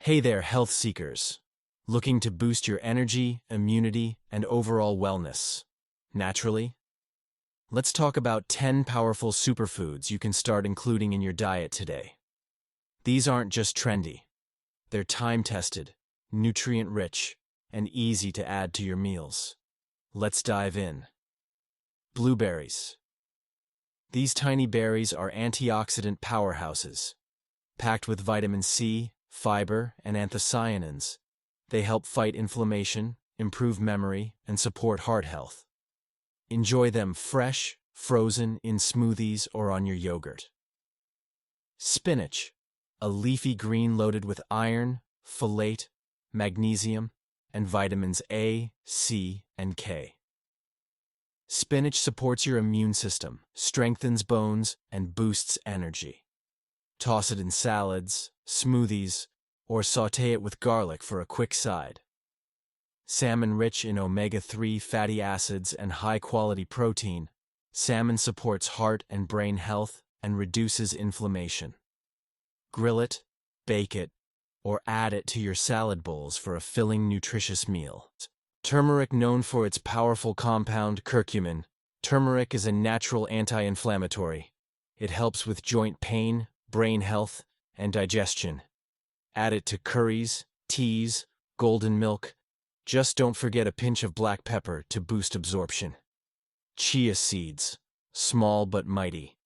Hey there, health seekers. Looking to boost your energy, immunity, and overall wellness naturally? Let's talk about 10 powerful superfoods you can start including in your diet today. These aren't just trendy. They're time-tested, nutrient-rich, and easy to add to your meals. Let's dive in. Blueberries. These tiny berries are antioxidant powerhouses. Packed with vitamin C, fiber, and anthocyanins, they help fight inflammation, improve memory, and support heart health. Enjoy them fresh, frozen, in smoothies, or on your yogurt. Spinach, a leafy green loaded with iron, folate, magnesium, and vitamins A, C, and K. Spinach supports your immune system, strengthens bones, and boosts energy. Toss it in salads, smoothies, or sauté it with garlic for a quick side. Salmon rich in omega-3 fatty acids and high-quality protein, salmon supports heart and brain health and reduces inflammation. Grill it, bake it, or add it to your salad bowls for a filling, nutritious meal. Turmeric, known for its powerful compound curcumin, turmeric is a natural anti-inflammatory. It helps with joint pain, brain health, and digestion. Add it to curries, teas, golden milk. Just don't forget a pinch of black pepper to boost absorption. Chia seeds, small but mighty.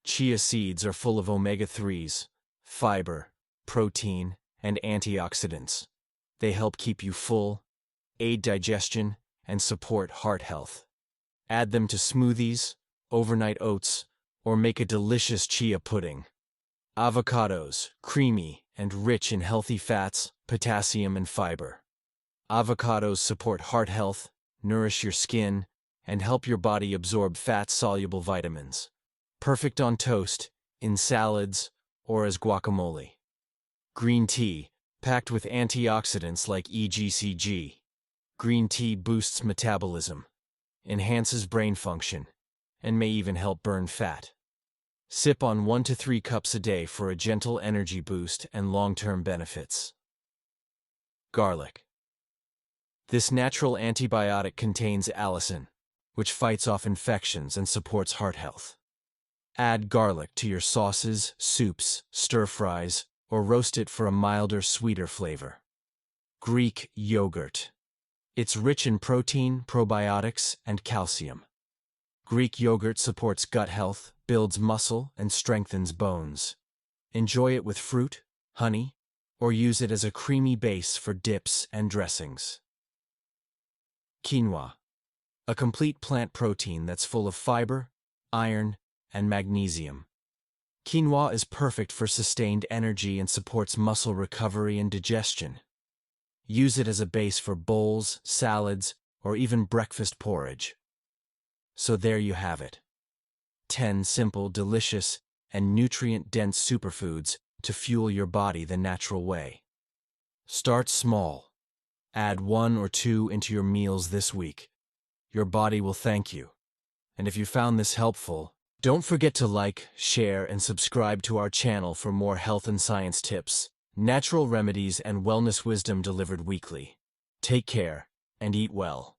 Chia seeds are full of omega-3s, fiber, protein, and antioxidants. They help keep you full, aid digestion, and support heart health. Add them to smoothies, overnight oats, or make a delicious chia pudding. Avocados, creamy and rich in healthy fats, potassium, and fiber. Avocados support heart health, nourish your skin, and help your body absorb fat-soluble vitamins. Perfect on toast, in salads, or as guacamole. Green tea, packed with antioxidants like EGCG. Green tea boosts metabolism, enhances brain function, and may even help burn fat. Sip on 1 to 3 cups a day for a gentle energy boost and long-term benefits. Garlic. This natural antibiotic contains allicin, which fights off infections and supports heart health. Add garlic to your sauces, soups, stir-fries, or roast it for a milder, sweeter flavor. Greek yogurt. It's rich in protein, probiotics, and calcium. Greek yogurt supports gut health, builds muscle, and strengthens bones. Enjoy it with fruit, honey, or use it as a creamy base for dips and dressings. Quinoa, a complete plant protein that's full of fiber, iron, and magnesium. Quinoa is perfect for sustained energy and supports muscle recovery and digestion. Use it as a base for bowls, salads, or even breakfast porridge. So there you have it. 10 simple, delicious, and nutrient-dense superfoods to fuel your body the natural way. Start small. Add 1 or 2 into your meals this week. Your body will thank you. And if you found this helpful, don't forget to like, share, and subscribe to our channel for more health and science tips, natural remedies, and wellness wisdom delivered weekly. Take care, and eat well.